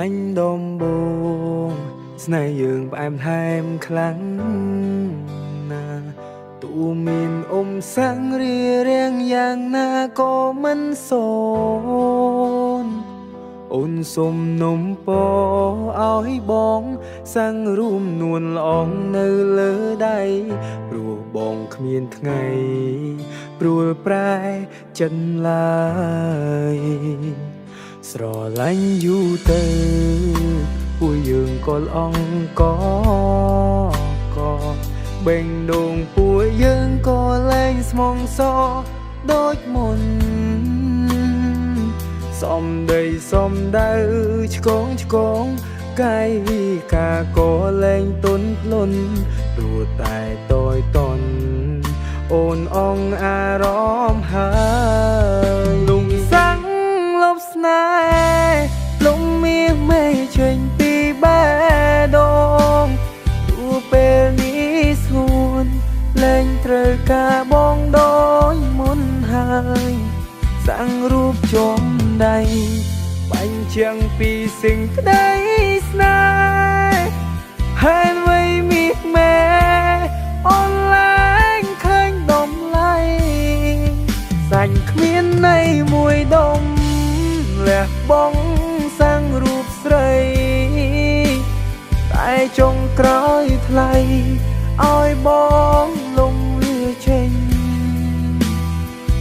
ឡាញ់ដំបូងស្នេហ៍យើងផ្អែមថែមខ្លាំងណាទូមានអ៊ំសាំងរៀបរៀងយ៉ាងណាក៏មិនសូនអូនសុំនំពរឲ្យបងសាំងរួមនួនល្អងនៅលើដៃព្រោះបងគ្មានថ្ងៃព្រួលប្រែចិត្តឡើយស្រឡាញ់យូរទៅពួកយើងក៏ល្អអង្គក៏បេងដូងពួកយើងក៏លែងស្មងសដូចមុនសំដីសំដៅឆ្កងកាយវិការក៏លែងទន់ភ្លន់ព្រោះតែតយតន់អូនអងអារម្មណ៍ហើយលំសាំងលបស្នេហ៍លំមាសមេចេញពីបេះដូងព្រោះពេលនេះស្ងួនលែងត្រូវការបងដូចមុនហើយសាំងរូបជុំដៃបាញ់ជាងពីសេចក្តីស្នេហ៍ហើយវ័យមាសមេអូនលែងឃើញដំឡៃសាញ់គ្មានន័យមួយដុំលះបង់សាំងរូបស្រីតែចុងក្រោយថ្លៃឲ្យបងលំលាចេញ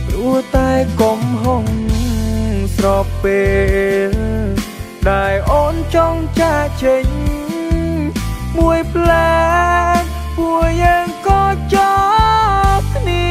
ព្រោះតែកំហុងស្របពេលដែលអូនចង់ចាកចេញមួយផ្លែពួកយើងក៏ចប់គ្នា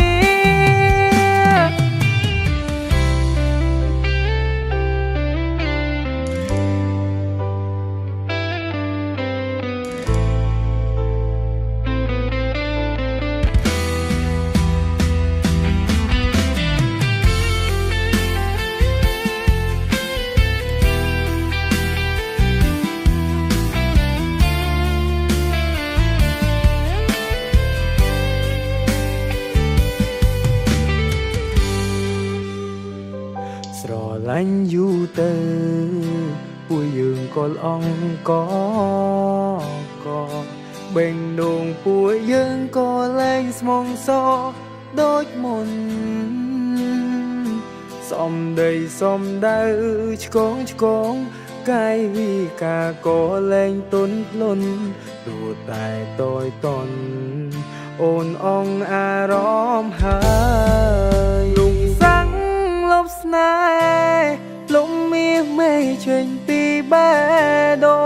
ស្រឡាញ់យូរទៅពួកយើងក៏ល្អអង្គក៏បេងដូងពួកយើងក៏លែងស្មងសដូចមុនសំដីសំដៅឆ្កងកាយវិការក៏លែងទន់ភ្លន់ព្រោះតែតយតន់អូនអងអារម្មណ៍ហើយលំសាំងលបស្នេហ៍លំមាសមេចេញពីបេះដូ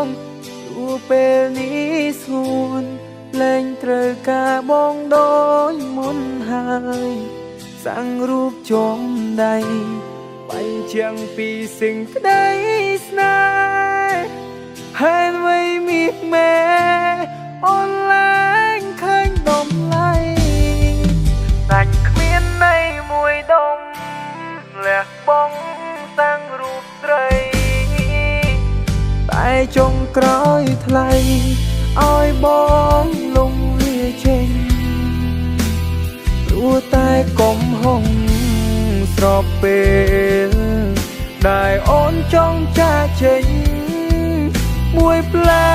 ងព្រោះពេលនេះស្ងួនលែងត្រូវការបងដូចមុនហើយសាំងរូបជុំដៃបាញ់ជាងពីសេចក្តីស្នេហ៍ហើយវ័យមាសមេអូនលែងឃើញដំឡៃសាច់គ្មានន័យមួយដុំលះបង់សាំងរូបស្រីតែចុងក្រោយថ្លៃឲ្យបងលំលាចេញព្រោះតែកំហុងស្របពេលដែលអូនចង់ចាកចេញមួយផ្លែ